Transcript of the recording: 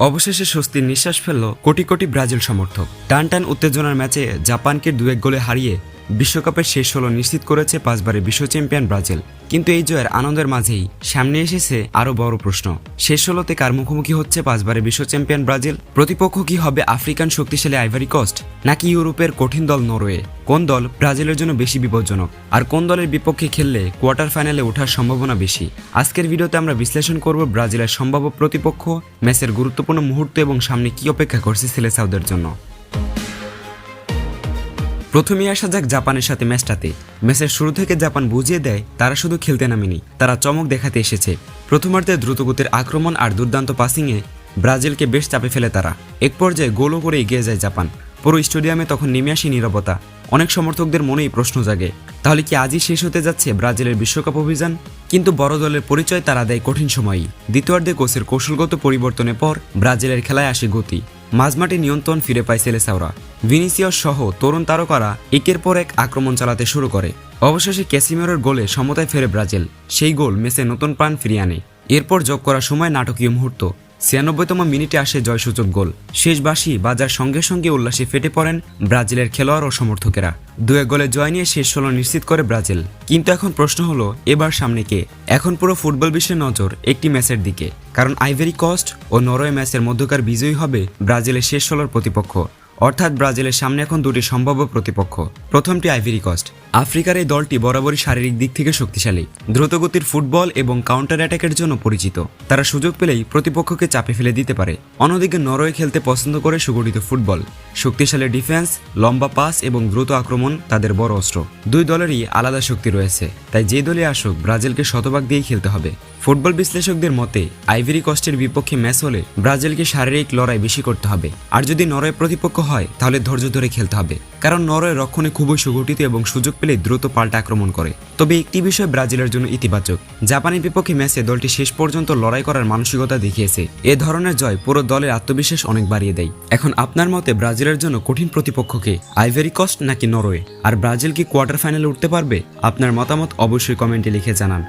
অবশেষে স্বস্তির নিঃশ্বাস ফেলল কোটি কোটি ব্রাজিল সমর্থক। টান টান উত্তেজনার ম্যাচে জাপানকে 2-1 গোলে হারিয়ে বিশ্বকাপের শেষ 16 নিশ্চিত করেছে 5 বারের বিশ্ব চ্যাম্পিয়ন ব্রাজিল। কিন্তু এই জয়ের আনন্দের মাঝেই সামনে এসেছে আরও বড় প্রশ্ন, শেষ 16তে কার মুখোমুখি হচ্ছে 5 বারের বিশ্ব চ্যাম্পিয়ন ব্রাজিল? প্রতিপক্ষ কি হবে আফ্রিকান শক্তিশালী আইভরি কোস্ট, নাকি ইউরোপের কঠিন দল নরওয়ে? কোন দল ব্রাজিলের জন্য বেশি বিপজ্জনক, আর কোন দলের বিপক্ষে খেললে কোয়ার্টার ফাইনালে ওঠার সম্ভাবনা বেশি? আজকের ভিডিওতে আমরা বিশ্লেষণ করব ব্রাজিলের সম্ভাব্য প্রতিপক্ষ, ম্যাচের গুরুত্বপূর্ণ মুহূর্ত এবং সামনে কি অপেক্ষা করছে সেলেসাওদের জন্য। প্রথমেই আসা যাক জাপানের সাথে ম্যাচটাতে। ম্যাচের শুরু থেকে জাপান বুঝিয়ে দেয় তারা শুধু খেলতে নামেনি, তারা চমক দেখাতে এসেছে। প্রথমার্ধে দ্রুতগতির আক্রমণ আর দুর্দান্ত পাসিংয়ে ব্রাজিলকে বেশ চাপে ফেলে তারা। এক পর্যায়ে গোলও করে এগিয়ে যায় জাপান। পুরো স্টেডিয়ামে তখন নেমে আসে নীরবতা। অনেক সমর্থকদের মনেই প্রশ্ন জাগে, তাহলে কি আজই শেষ হতে যাচ্ছে ব্রাজিলের বিশ্বকাপ অভিযান? কিন্তু বড় দলের পরিচয় তারা দেয় কঠিন সময়ই। দ্বিতীয়ার্ধে কোচের কৌশলগত পরিবর্তনের পর ব্রাজিলের খেলায় আসে গতি, মাঝমাঠে নিয়ন্ত্রণ ফিরে পায় সেলেসাওরা। ভিনিসিয়াস সহ তরুণ তারকারা একের পর এক আক্রমণ চালাতে শুরু করে। অবশেষে ক্যাসিমেরোর গোলে সমতায় ফেরে ব্রাজিল। সেই গোল ম্যাচে নতুন প্রাণ ফিরিয়ে আনে। এরপর যোগ করার সময় নাটকীয় মুহূর্ত, 96তম মিনিটে আসে জয়সূচক গোল। শেষ বাঁশি বাজার সঙ্গে সঙ্গে উল্লাসে ফেটে পড়েন ব্রাজিলের খেলোয়াড় ও সমর্থকেরা। 2-1 গোলে জয় নিয়ে শেষ 16 নিশ্চিত করে ব্রাজিল। কিন্তু এখন প্রশ্ন হলো, এবার সামনে কে? এখন পুরো ফুটবল বিশ্বের নজর একটি ম্যাচের দিকে, কারণ আইভরি কোস্ট ও নরওয়ে ম্যাচের মধ্যকার বিজয়ী হবে ব্রাজিলের শেষ 16 প্রতিপক্ষ। অর্থাৎ ব্রাজিলের সামনে এখন দুটি সম্ভাব্য প্রতিপক্ষ। প্রথমটি আইভরি কোস্ট। আফ্রিকার এই দলটি বরাবরই শারীরিক দিক থেকে শক্তিশালী, দ্রুতগতির ফুটবল এবং কাউন্টার অ্যাটাকের জন্য পরিচিত। তারা সুযোগ পেলেই প্রতিপক্ষকে চাপে ফেলে দিতে পারে। অন্যদিকে নরওয়ে খেলতে পছন্দ করে সুগঠিত ফুটবল, শক্তিশালী ডিফেন্স, লম্বা পাস এবং দ্রুত আক্রমণ তাদের বড় অস্ত্র। দুই দলেরই আলাদা শক্তি রয়েছে, তাই যে দলে আসুক ব্রাজিলকে শতভাগ দিয়েই খেলতে হবে। ফুটবল বিশ্লেষকদের মতে আইভরি কোস্টের বিপক্ষে ম্যাচ হলে ব্রাজিলকে শারীরিক লড়াই বেশি করতে হবে, আর যদি নরওয়ে প্রতিপক্ষ হয় তাহলে ধৈর্য ধরে খেলতে হবে, কারণ নরওয়ে রক্ষণে খুবই সুগঠিত এবং সুযোগ পেলে দ্রুত পাল্টা আক্রমণ করে। তবে একটি বিষয় ব্রাজিলের জন্য ইতিবাচক, জাপানের বিপক্ষে ম্যাচে দলটি শেষ পর্যন্ত লড়াই করার মানসিকতা দেখিয়েছে। এ ধরনের জয় পুরো দলের আত্মবিশ্বাস অনেক বাড়িয়ে দেয়। এখন আপনার মতে ব্রাজিলের জন্য কঠিন প্রতিপক্ষকে আইভরি কোস্ট নাকি নরওয়ে, আর ব্রাজিল কি কোয়ার্টার ফাইনালে উঠতে পারবে? আপনার মতামত অবশ্যই কমেন্টে লিখে জানান।